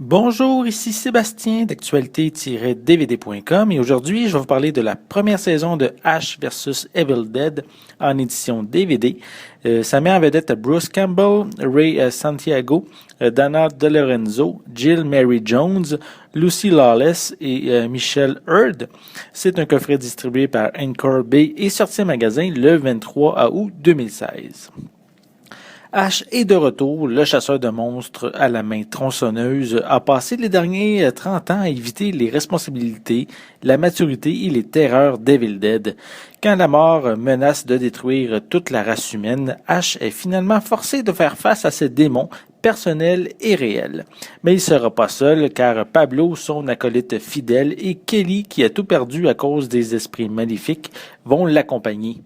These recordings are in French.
Bonjour, ici Sébastien d'actualité-dvd.com et aujourd'hui je vais vous parler de la première saison de Ash vs Evil Dead en édition DVD. Ça met en vedette Bruce Campbell, Ray Santiago, Dana DeLorenzo, Jill Mary Jones, Lucy Lawless et Michelle Hurd. C'est un coffret distribué par Anchor Bay et sorti en magasin le 23 août 2016. Ash est de retour, le chasseur de monstres à la main tronçonneuse a passé les derniers 30 ans à éviter les responsabilités, la maturité et les terreurs d'Evil Dead. Quand la mort menace de détruire toute la race humaine, Ash est finalement forcé de faire face à ses démons personnels et réels. Mais il ne sera pas seul car Pablo, son acolyte fidèle, et Kelly, qui a tout perdu à cause des esprits maléfiques, vont l'accompagner.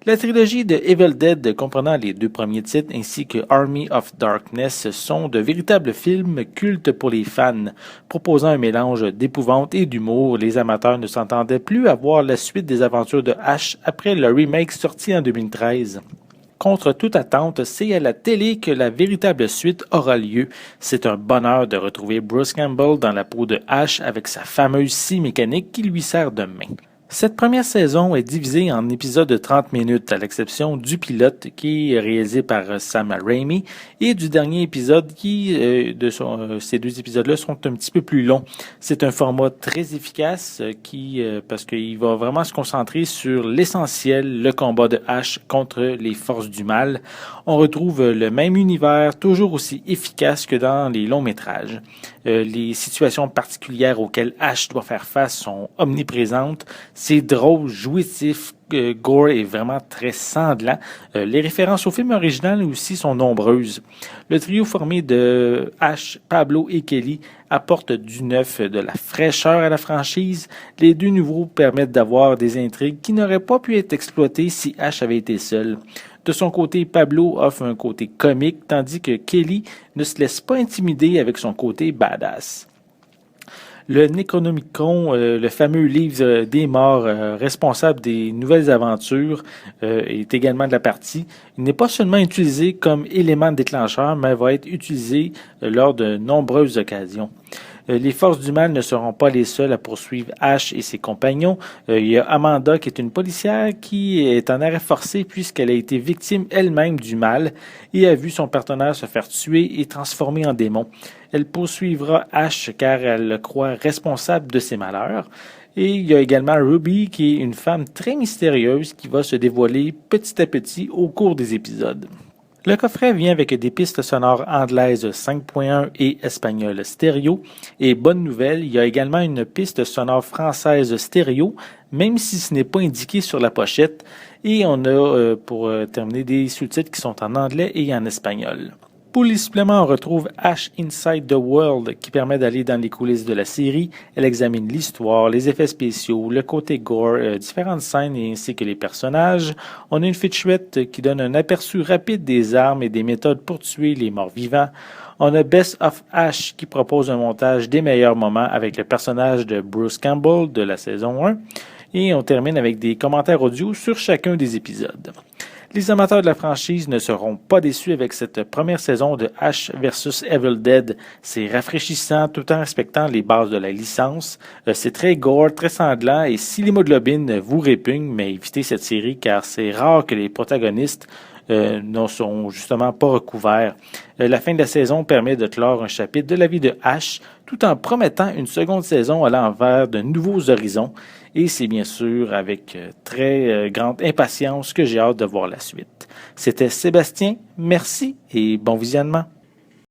La trilogie de Evil Dead, comprenant les deux premiers titres ainsi que Army of Darkness, sont de véritables films cultes pour les fans. Proposant un mélange d'épouvante et d'humour, les amateurs ne s'entendaient plus à voir la suite des aventures de Ash après le remake sorti en 2013. Contre toute attente, c'est à la télé que la véritable suite aura lieu. C'est un bonheur de retrouver Bruce Campbell dans la peau de Ash avec sa fameuse scie mécanique qui lui sert de main. Cette première saison est divisée en épisodes de 30 minutes, à l'exception du pilote qui est réalisé par Sam Raimi et du dernier épisode qui, ces deux épisodes-là, sont un petit peu plus longs. C'est un format très efficace parce qu'il va vraiment se concentrer sur l'essentiel, le combat de Ash contre les forces du mal. On retrouve le même univers, toujours aussi efficace que dans les longs métrages. Les situations particulières auxquelles Ash doit faire face sont omniprésentes. C'est drôle, jouissif, gore est vraiment très sanglant. Les références au film original aussi sont nombreuses. Le trio formé de Ash, Pablo et Kelly apporte du neuf, de la fraîcheur à la franchise. Les deux nouveaux permettent d'avoir des intrigues qui n'auraient pas pu être exploitées si Ash avait été seul. De son côté, Pablo offre un côté comique, tandis que Kelly ne se laisse pas intimider avec son côté badass. Le Necronomicon, le fameux livre des morts responsable des nouvelles aventures, est également de la partie. Il n'est pas seulement utilisé comme élément déclencheur, mais va être utilisé lors de nombreuses occasions. Les forces du mal ne seront pas les seules à poursuivre Ash et ses compagnons. Il y a Amanda qui est une policière qui est en arrêt forcé puisqu'elle a été victime elle-même du mal et a vu son partenaire se faire tuer et transformer en démon. Elle poursuivra Ash car elle le croit responsable de ses malheurs. Et il y a également Ruby qui est une femme très mystérieuse qui va se dévoiler petit à petit au cours des épisodes. Le coffret vient avec des pistes sonores anglaises 5.1 et espagnol stéréo. Et bonne nouvelle, il y a également une piste sonore française stéréo, même si ce n'est pas indiqué sur la pochette. Et on a, pour terminer, des sous-titres qui sont en anglais et en espagnol. Pour les suppléments, on retrouve Ash Inside the World qui permet d'aller dans les coulisses de la série. Elle examine l'histoire, les effets spéciaux, le côté gore, différentes scènes et ainsi que les personnages. On a une featurette qui donne un aperçu rapide des armes et des méthodes pour tuer les morts vivants. On a Best of Ash qui propose un montage des meilleurs moments avec le personnage de Bruce Campbell de la saison 1. Et on termine avec des commentaires audio sur chacun des épisodes. Les amateurs de la franchise ne seront pas déçus avec cette première saison de Ash vs Evil Dead. C'est rafraîchissant tout en respectant les bases de la licence. C'est très gore, très sanglant et si l'hémoglobine vous répugne, mais évitez cette série car c'est rare que les protagonistes ne sont justement pas recouverts. La fin de la saison permet de clore un chapitre de la vie de Ash tout en promettant une seconde saison allant vers de nouveaux horizons. Et c'est bien sûr avec très grande impatience que j'ai hâte de voir la suite. C'était Sébastien, merci et bon visionnement.